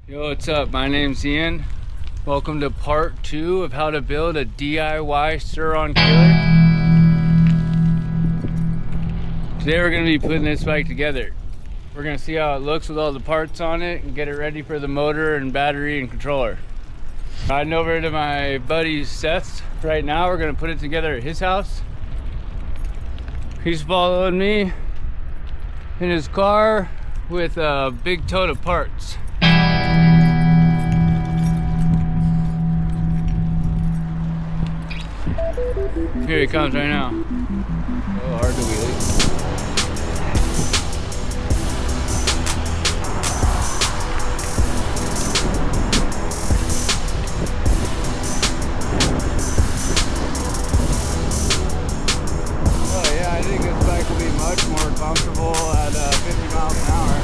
Yo, what's up? My name's Ian. Welcome to part 2 of how to build a DIY Surron Killer. Today we're going to be putting this bike together. We're going to see how it looks with all the parts on it and get it ready for the motor and battery and controller. Riding over to my buddy Seth's right now. We're going to put it together at his house. He's following me in his car with a big tote of parts. Here he comes right now. Oh, hard to wheel. Oh yeah, I think this bike will be much more comfortable at 50 miles an hour.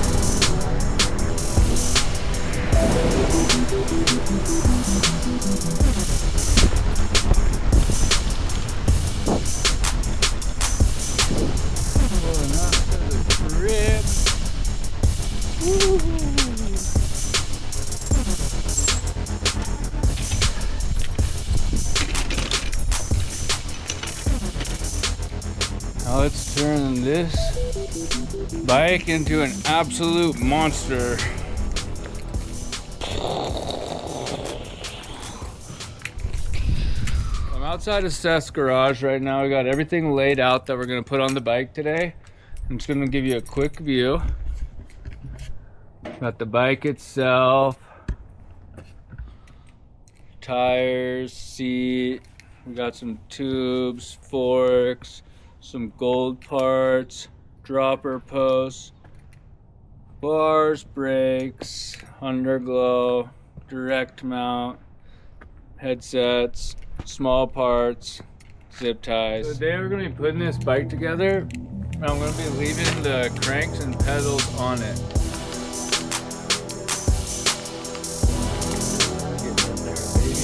Now let's turn this bike into an absolute monster. I'm outside of Seth's garage right now. We got everything laid out that we're gonna put on the bike today. I'm just gonna give you a quick view. Got the bike itself, tires, seat. We got some tubes, forks, some gold parts, dropper posts, bars, brakes, underglow, direct mount, headsets, small parts, zip ties. So today we're going to be putting this bike together. I'm going to be leaving the cranks and pedals on it. Get in there, baby.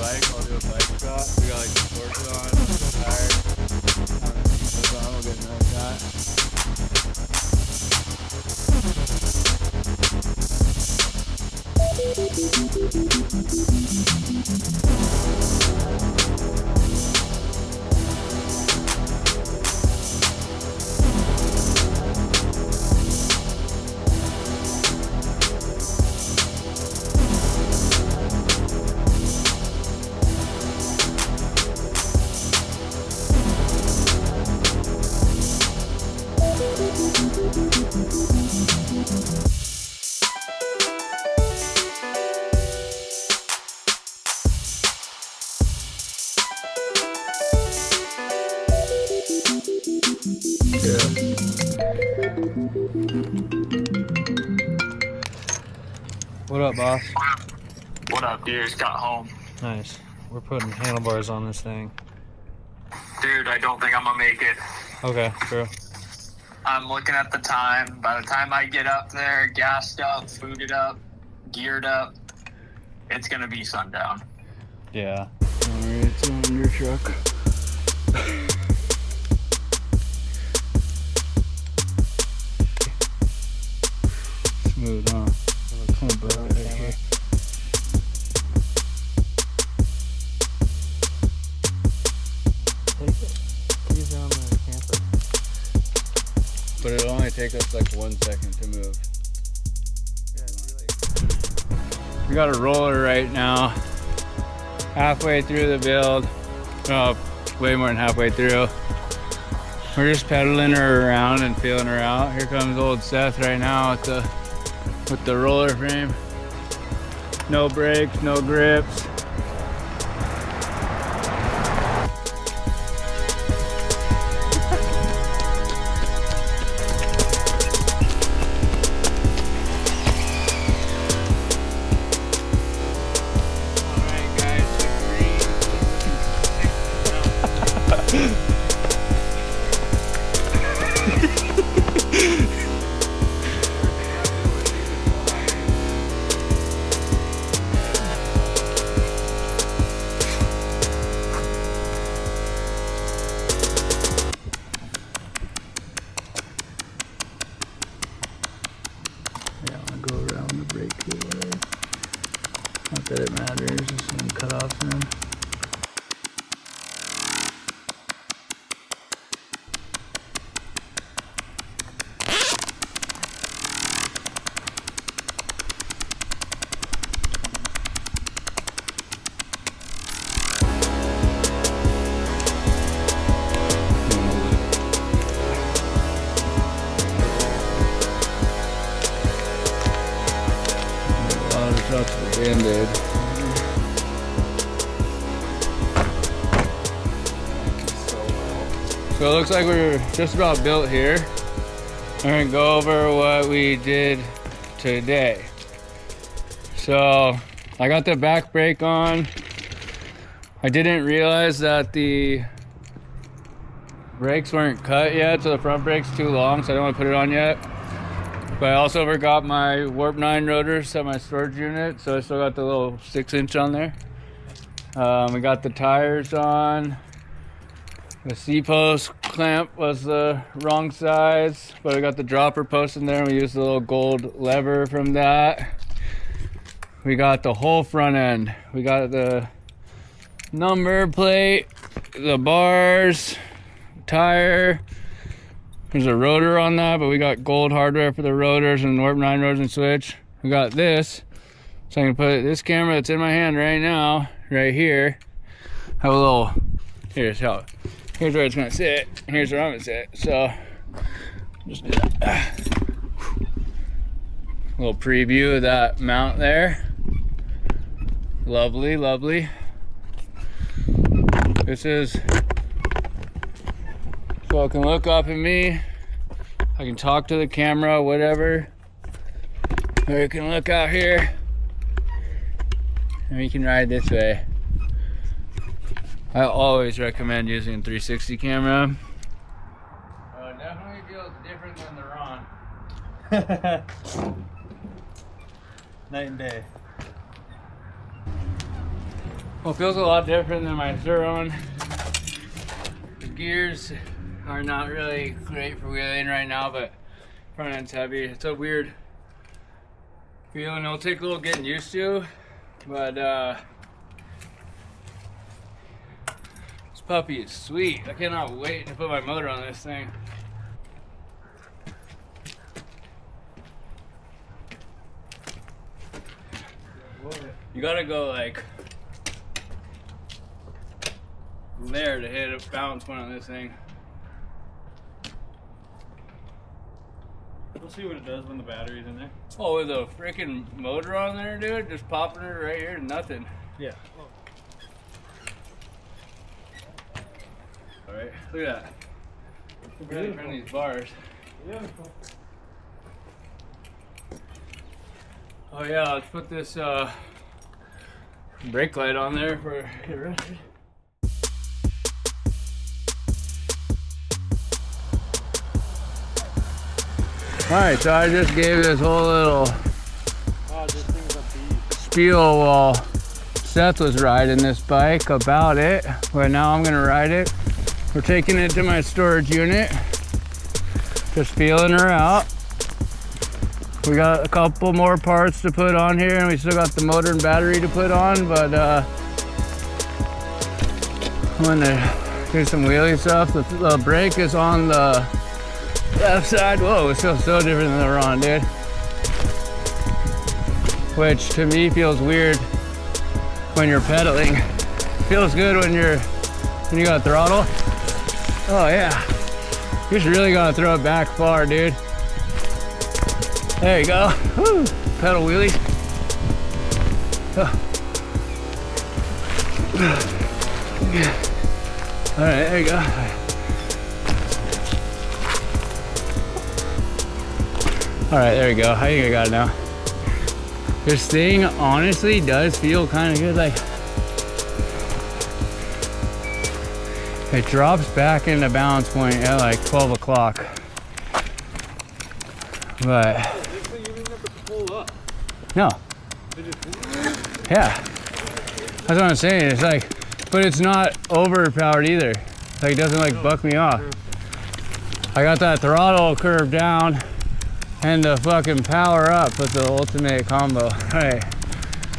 I'll do a bike shot. We got like the forks on, tires, we'll get another shot. What up, boss? What up, dude? Just got home. Nice. We're putting handlebars on this thing. Dude, I don't think I'm gonna make it. Okay, true. I'm looking at the time. By the time I get up there, gassed up, fooded up, geared up, it's gonna be sundown. Yeah. Alright, it's on your truck. Smooth, huh? Come on, bro. Right here. Take it. Keys on the camper. But it'll only take us like 1 second to move. We got a roller right now. Halfway through the build. Oh, way more than halfway through. We're just pedaling her around and feeling her out. Here comes old Seth right now with the roller frame. No brakes, no grips. Not that it matters, just gonna cut off some. That's the Band-Aid. So it looks like we're just about built here. We're gonna go over what we did today. So I got the back brake on. I didn't realize that the brakes weren't cut yet, so the front brake's too long, so I don't want to put it on yet. But I also forgot my Warp 9 rotors at my storage unit, so I still got the little 6-inch on there. We got the tires on. The C-post clamp was the wrong size, but we got the dropper post in there, and we used the little gold lever from that. We got the whole front end. We got the number plate, the bars, tire. There's a rotor on that, but we got gold hardware for the rotors and Warp 9 rotors and switch. We got this, so I can put this camera that's in my hand right now, right here. Have a little, here's where it's gonna sit, here's where I'm gonna sit. So, just do that. A little preview of that mount there. Lovely, lovely. This is, so I can look up at me, I can talk to the camera, whatever. Or you can look out here, and we can ride this way. I always recommend using a 360 camera. It definitely feels different than the Ron. Night and day. Well, it feels a lot different than my Surron. The gears are not really great for wheeling right now, but front end's heavy. It's a weird feeling. It'll take a little getting used to, but this puppy is sweet. I cannot wait to put my motor on this thing. You gotta go like there to hit a balance point on this thing. We'll see what it does when the battery's in there. Oh, with a freaking motor on there, dude, just popping it right here, nothing. Yeah. All right, look at that. Really turn these bars. Beautiful. Oh yeah, let's put this brake light on there for get rested. Alright, so I just gave this whole little spiel while Seth was riding this bike about it, but now I'm gonna ride it. We're taking it to my storage unit, just feeling her out. We got a couple more parts to put on here, and we still got the motor and battery to put on, but I'm gonna do some wheelie stuff. The brake is on the left side. Whoa, it feels so different than the Ron, dude. Which to me feels weird when you're pedaling. Feels good when you got throttle. Oh yeah, you just really gotta throw it back far, dude. There you go. Woo. Pedal wheelie. Oh. All right, there you go. All right, there we go. I think I got it now. This thing honestly does feel kind of good. Like, It drops back into balance point at like 12 o'clock. But no. Yeah. That's what I'm saying. It's like, but it's not overpowered either. Like, it doesn't like buck me off. I got that throttle curve down and the fucking power up with the ultimate combo. Right.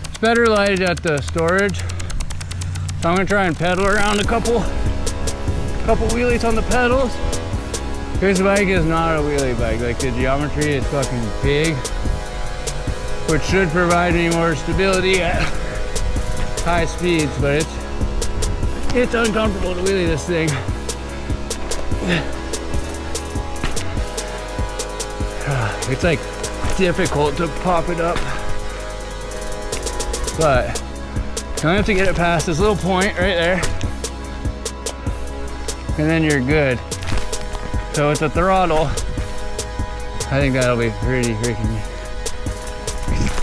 It's better lighted at the storage. So I'm gonna try and pedal around a couple wheelies on the pedals. This bike is not a wheelie bike. Like, the geometry is fucking big, which should provide me more stability at high speeds, but it's uncomfortable to wheelie this thing. It's like difficult to pop it up, but you only have to get it past this little point right there, and then you're good. So with the throttle, I think that'll be pretty freaking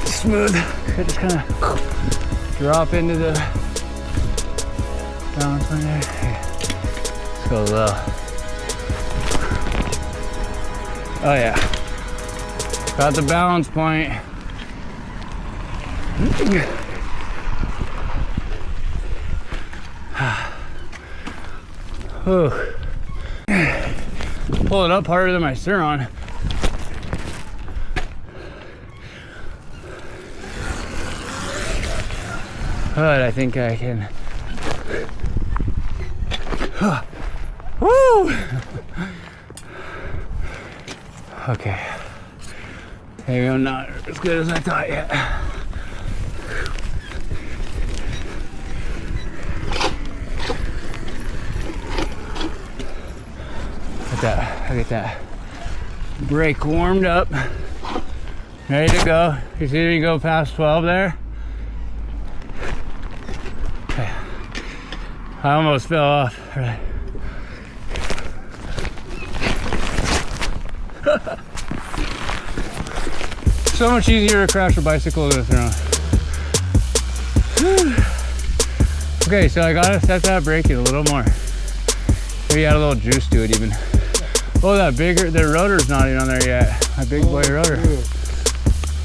smooth. It just kind of drop into the balance point there. Okay. Let's go low. Oh yeah. Got the balance point. Pull it up harder than my Surron. But I think I can. Woo! Okay. Maybe I'm not as good as I thought yet. I get that brake warmed up, ready to go. You see me go past 12 there? Okay. I almost fell off. Right. So much easier to crash a bicycle than a Surron. Okay, so I gotta set that brake a little more. Maybe add a little juice to it even. Oh, that bigger, the rotor's not even on there yet. My big boy rotor.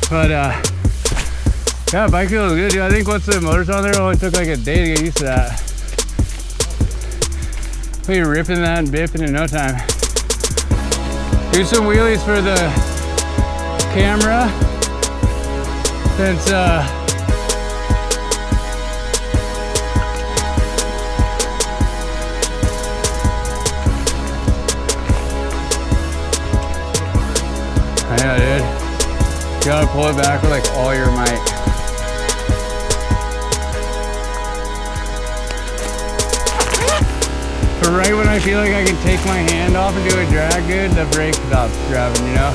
But yeah, bike feels good, dude. I think once the motor's on there, it only took like a day to get used to that. We're ripping that and bipping in no time. Do some wheelies for the camera, since I know, dude. You gotta pull it back with like all your might. But right when I feel like I can take my hand off and do a drag good, the brake stops grabbing, you know?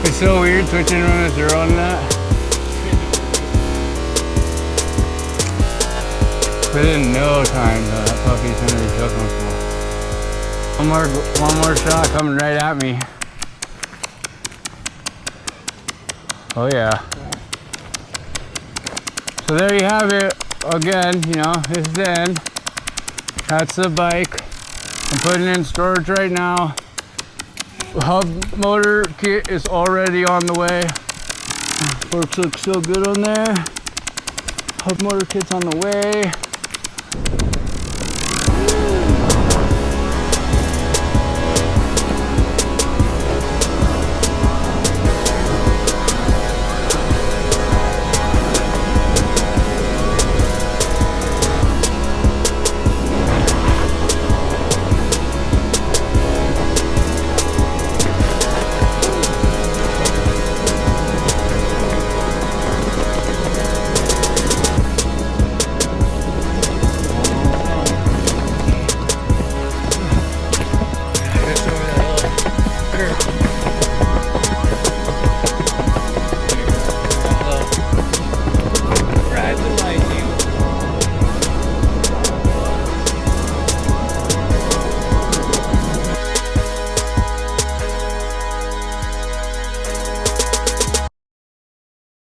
It's so weird switching from a Surron to that. Within no time, though, that puppy's gonna be so comfortable. One more shot coming right at me. Oh yeah. So there you have it. Again, you know, this is the end. That's the bike. I'm putting it in storage right now. Hub Motor Kit is already on the way. Forks look so good on there. Hub Motor Kit's on the way.